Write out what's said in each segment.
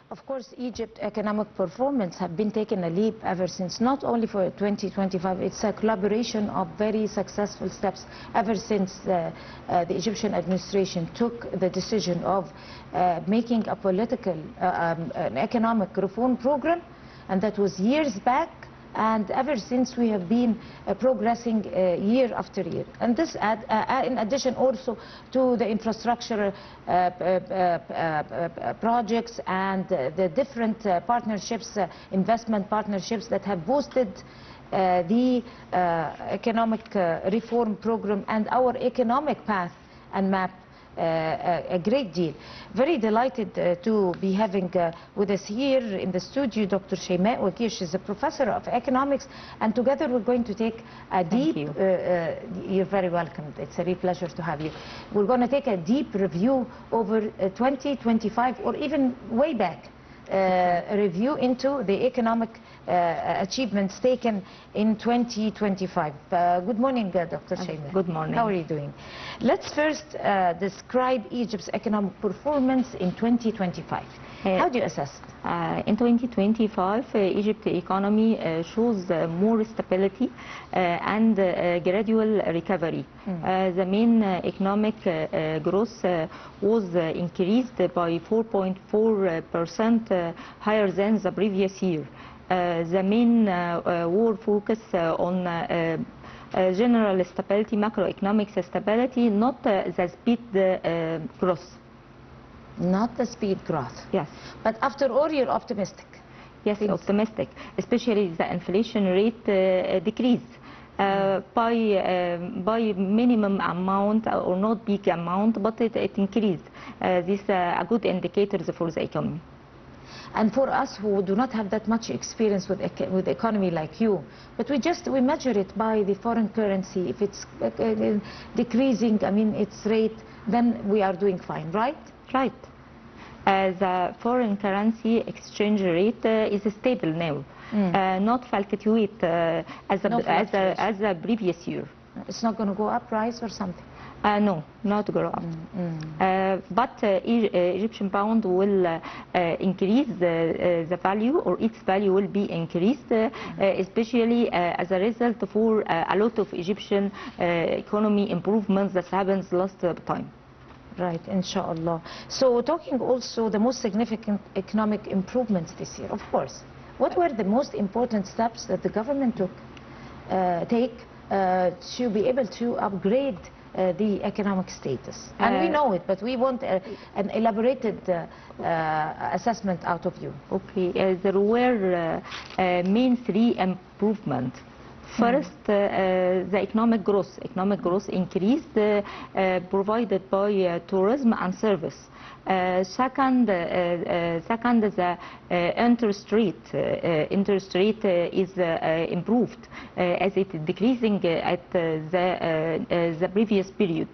Of course, Egypt's economic performance have been taking a leap ever since, not only for 2025, it's a collaboration of very successful steps ever since the Egyptian administration took the decision of making a political, an economic reform program, and that was years back. And ever since we have been progressing year after year. And this in addition also to the infrastructure projects and the different partnerships, investment partnerships that have boosted the economic reform program and our economic path and map a great deal. Very delighted to be having with us here in the studio Dr. Shaimaa Waguih. She's a professor of economics, and together we're going to take a deep... You're very welcome. It's a real pleasure to have you. We're going to take a deep review over 2025 or even way back. A review into the economic achievements taken in 2025. Good morning, Dr. Shaimaa. Good morning. How are you doing? Let's first describe Egypt's economic performance in 2025. How do you assess it? In 2025, Egypt's economy shows more stability and gradual recovery. The main economic growth was increased by 4.4% higher than the previous year. The main war focus on general stability, macroeconomic stability, not the speed growth. Not the speed growth. Yes. But after all, you're optimistic. Yes, optimistic. Especially the inflation rate decreased by minimum amount or not big amount, but it increased. This is a good indicator for the economy. And for us who do not have that much experience with the economy like you, but we measure it by the foreign currency. If it's decreasing, I mean its rate, then we are doing fine, right? Right. The foreign currency exchange rate is stable now, not fluctuate as the previous year. It's not going to go up, rise or something? No, not grow up. But Egyptian pound will increase the value, or its value will be increased, especially as a result for a lot of Egyptian economy improvements that happens last time. Right, inshallah. So talking also the most significant economic improvements this year, of course. What were the most important steps that the government take to be able to upgrade the economic status? And we know it, but we want an elaborated assessment out of you. Okay, there were main three improvements. First, the economic growth. Economic growth increased, provided by tourism and service. Second, the interest rate. Interest rate is improved as it is decreasing at the previous period.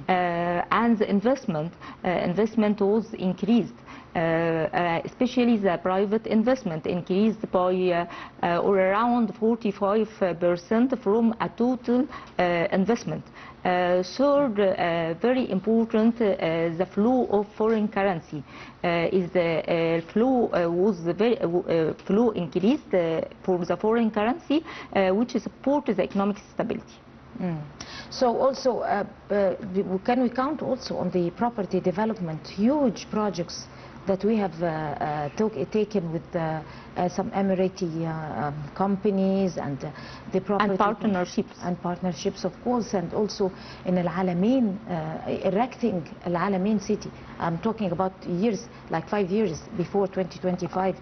And the investment was increased. Especially the private investment increased by or around 45% from a total investment. Third, very important, the flow of foreign currency. Is the flow was very flow increased for the foreign currency, which supports the economic stability. So also, can we count also on the property development, huge projects that we have taken with some Emirati companies and the property and partnerships, of course, and also in Al Alamein, erecting Al Alamein city. I'm talking about years, like 5 years before 2025,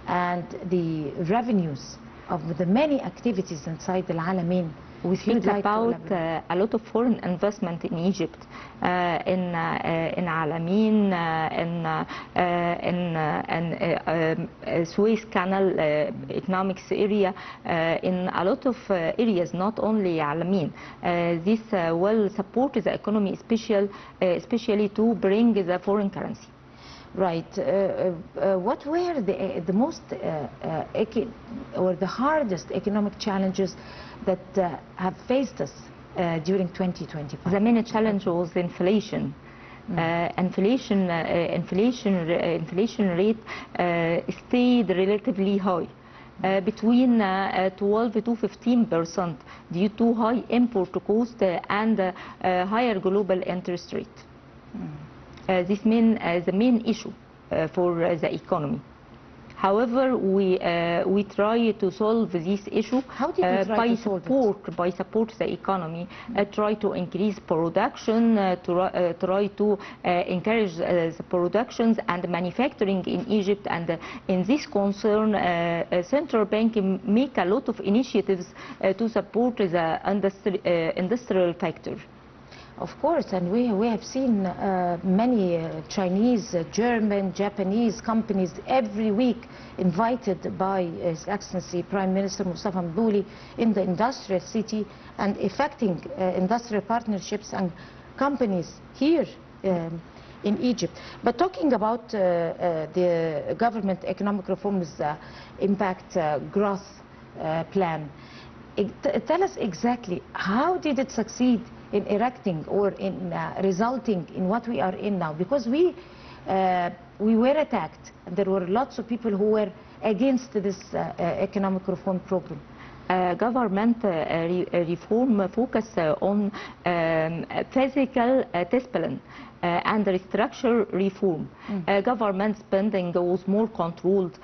and the revenues of the many activities inside Al Alamein. We think about a lot of foreign investment in Egypt, in Alamein, in Suez Canal economics area, in a lot of areas, not only Alamein. This will support the economy, especially to bring the foreign currency. Right. What were the most or the hardest economic challenges that have faced us during 2025? The main challenge was inflation. Inflation rate stayed relatively high, between 12 to 15% due to high import cost and higher global interest rate. This means the main issue for the economy. However, we try to solve this issue by support the economy, try to increase production, try to encourage the productions and manufacturing in Egypt. And in this concern, central bank make a lot of initiatives to support the industrial factor. Of course, and we have seen many Chinese, German, Japanese companies every week invited by His Excellency Prime Minister Mustafa Mdouli in the industrial city and effecting industrial partnerships and companies here in Egypt. But talking about the government economic reforms impact growth plan, tell us exactly how did it succeed in erecting or in resulting in what we are in now? Because we were attacked, and there were lots of people who were against this economic reform program. Government reform focus on physical discipline and restructure reform. Government spending was more controlled.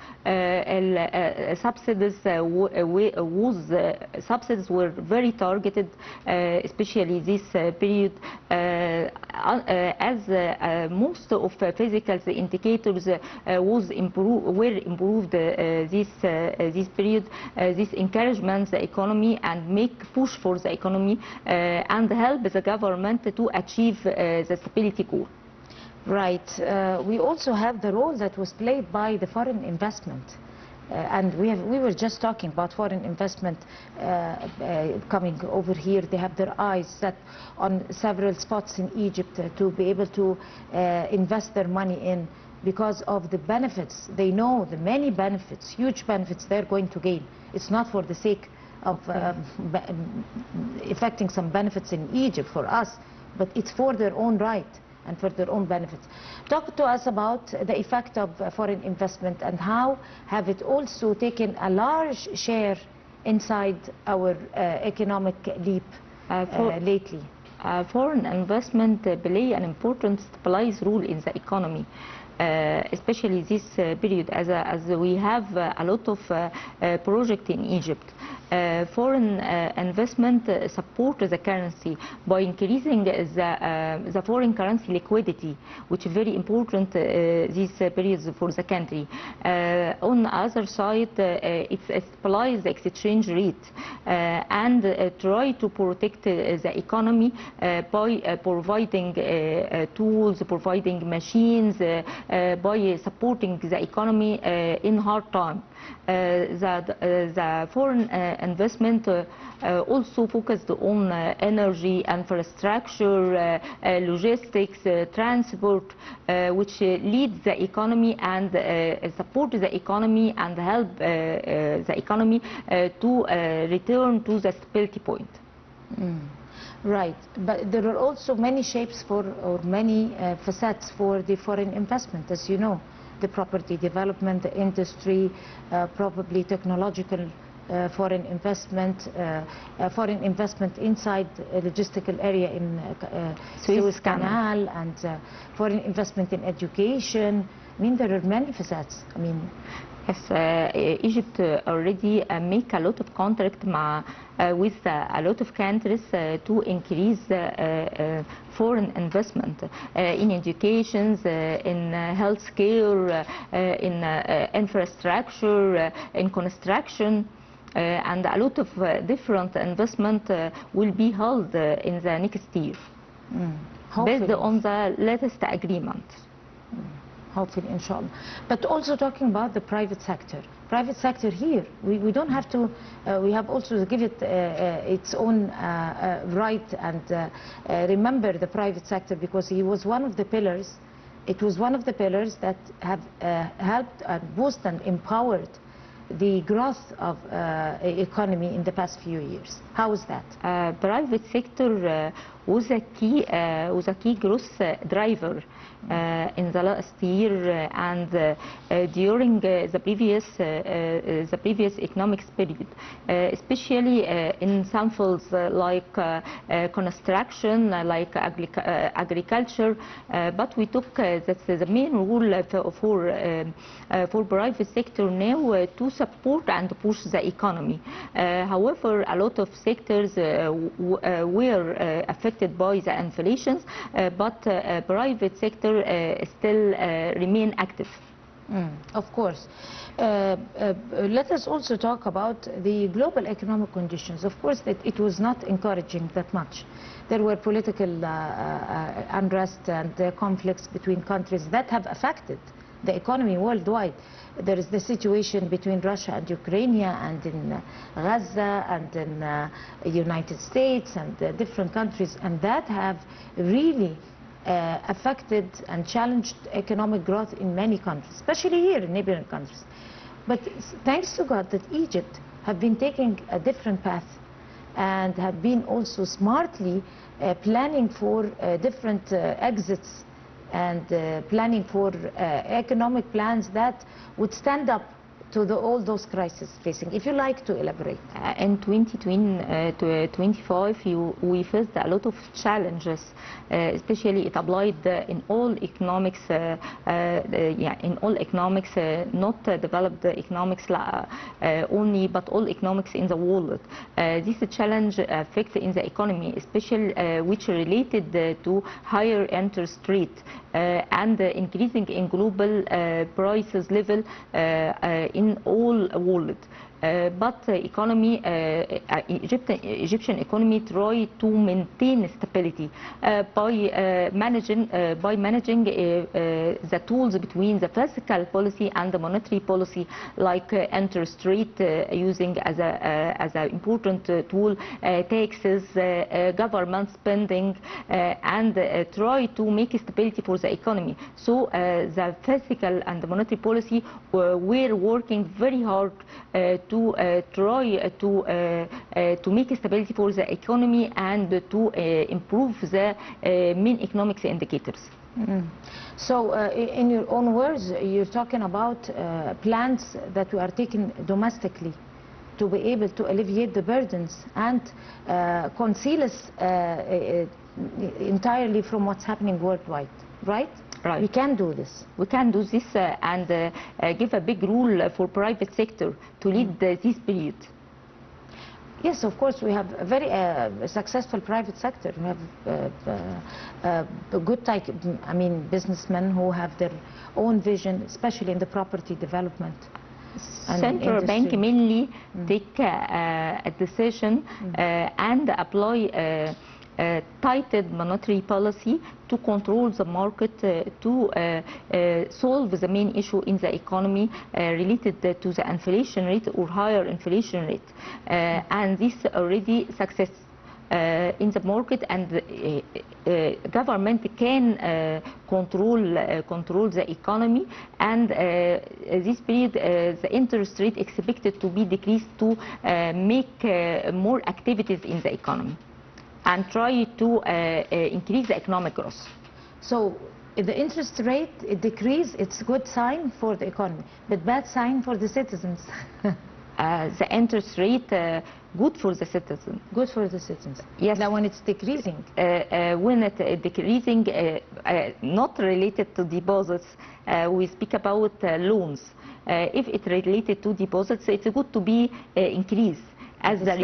Subsidies were very targeted, especially this period, as most of physical indicators were improved this period. This encouragements the economy and make push for the economy and help the government to achieve the stability goal. Right. We also have the role that was played by the foreign investment. And we were just talking about foreign investment coming over here. They have their eyes set on several spots in Egypt to be able to invest their money in because of the benefits. They know the many benefits, huge benefits they're going to gain. It's not for the sake of effecting some benefits in Egypt for us, but it's for their own right and for their own benefits. Talk to us about the effect of foreign investment and how have it also taken a large share inside our economic leap lately. Foreign investment play an important stabilized role in the economy. Especially this period, as we have a lot of projects in Egypt. Foreign investment support the currency by increasing the foreign currency liquidity, which is very important these periods for the country. On the other side, it stabilizes the exchange rate and try to protect the economy by providing tools, providing machines, by supporting the economy in hard time. The foreign investment also focused on energy, infrastructure, logistics, transport, which leads the economy and support the economy and help the economy to return to the stability point. Right, but there are also many shapes for, or many facets for the foreign investment, as you know. The property development, the industry, probably technological foreign investment inside a logistical area in Suez Canal, and foreign investment in education. I mean, there are many facets. I mean, yes, Egypt already make a lot of contract with a lot of countries to increase foreign investment in education, in healthcare, in infrastructure, in construction. And a lot of different investment will be held in the next year, based on the latest agreement. Hopefully, inshallah. But also talking about the private sector. Private sector here, we don't have to, we have also to give it its own right and remember the private sector, because he was one of the pillars. It was one of the pillars that have helped and boosted and empowered the growth of economy in the past few years? How is that? Private sector was a key growth driver in the last year and during the previous economic period, especially in some fields like construction, like agriculture. But we took that the main role for private sector now to support and push the economy. However, a lot of sectors were affected by the inflation, but private sector still remain active. Of course. Let us also talk about the global economic conditions. Of course, that it was not encouraging that much. There were political unrest and conflicts between countries that have affected the economy worldwide. There is the situation between Russia and Ukraine and in Gaza and in the United States and different countries, and that have really affected and challenged economic growth in many countries, especially here in neighboring countries. But thanks to God that Egypt have been taking a different path and have been also smartly planning for different exits and planning for economic plans that would stand up to all those crises facing. If you like to elaborate. In 2025, we faced a lot of challenges, especially it applied in all economics, not developed economics only, but all economics in the world. This challenge affects in the economy, especially which related to higher interest rate and increasing in global prices level in all world. But economy, Egyptian economy try to maintain stability by managing the tools between the fiscal policy and the monetary policy, like interest rate using as an important tool, taxes, government spending, and try to make stability for the economy. So the fiscal and the monetary policy were working very hard to try to make stability for the economy and to improve the main economics indicators. So in your own words, you're talking about plans that we are taking domestically to be able to alleviate the burdens and conceal us entirely from what's happening worldwide, right? Right. We can do this. We can do this and give a big role for private sector to lead this period. Yes, of course, we have a very successful private sector. We have good type, businessmen who have their own vision, especially in the property development. Central bank mainly take a decision and apply tightened monetary policy to control the market, to solve the main issue in the economy related to the inflation rate or higher inflation rate. And this already success in the market, and government can control the economy, and this period the interest rate expected to be decreased to make more activities in the economy and try to increase the economic growth. So if the interest rate decrease, it's good sign for the economy, but bad sign for the citizens. The interest rate good for the citizen. Good for the citizens. Yes. Now when it's decreasing? When it's decreasing, not related to deposits, we speak about loans. If it's related to deposits, it's good to be increased. As the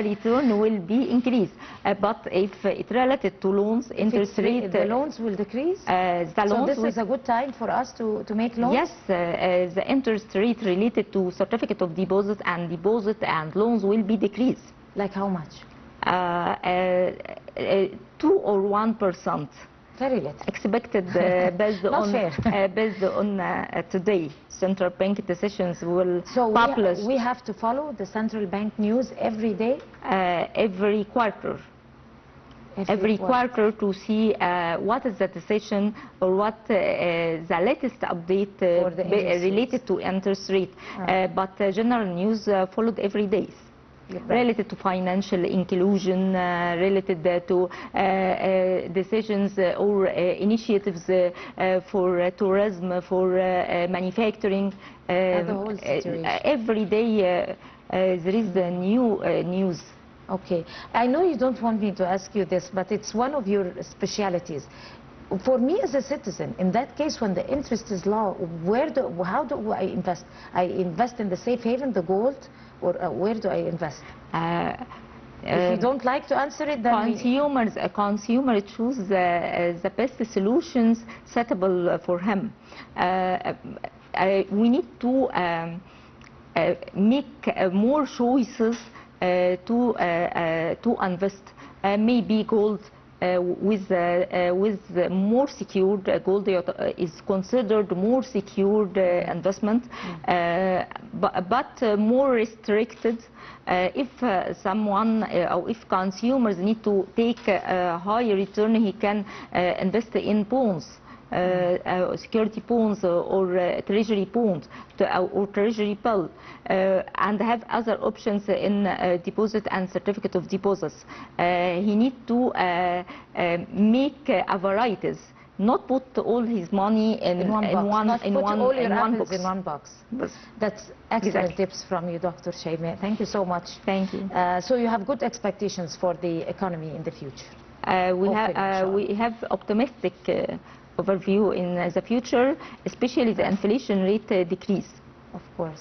return will be increased. But if it's related to loans, interest rate... The loans will decrease? So this is a good time for us to make loans? Yes, the interest rate related to certificate of deposit and loans will be decreased. Like how much? 2 or 1%. Very little. Expected based on today. Central bank decisions will publish. So we have to follow the central bank news every day? Every quarter. every quarter to see what is the decision or what the latest update related to interest rate. But general news followed every day. Related to financial inclusion, related to decisions or initiatives for tourism, for manufacturing. The whole situation. Every day there is the new news. Okay, I know you don't want me to ask you this, but it's one of your specialities. For me as a citizen, in that case, when the interest is low, how do I invest? I invest in the safe haven, the gold, or where do I invest? If you don't like to answer it, then consumer choose the best solutions suitable for him. We need to make more choices to invest. Maybe gold. With more secured, gold is considered more secured investment, but more restricted. If someone or if consumers need to take a high return, he can invest in bonds. Security bonds or treasury bonds or treasury bill, and have other options in deposit and certificate of deposits. He needs to make a varieties, not put all his money in one box. That's excellent tips from you, Dr. Shaimaa. Thank you so much. Thank you. So you have good expectations for the economy in the future? We have optimistic overview in the future, especially the inflation rate decrease. Of course.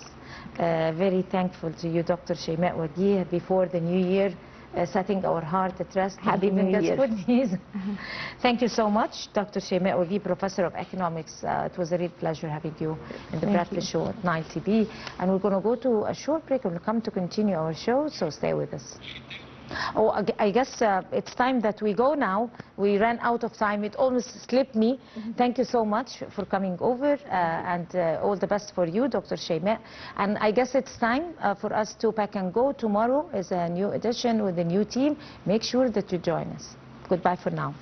Very thankful to you, Dr. Shaimaa Waguih, before the new year, setting our heart at rest. Happy New Year. That's good news. Thank you so much, Dr. Shaimaa Waguih, Professor of Economics. It was a real pleasure having you in the Breakfast Show at Nile TV. And we're going to go to a short break and we'll come to continue our show, so stay with us. Oh, I guess it's time that we go now. We ran out of time. It almost slipped me. Thank you so much for coming over, and all the best for you, Dr. Shaimaa. And I guess it's time for us to pack and go. Tomorrow is a new edition with a new team. Make sure that you join us. Goodbye for now.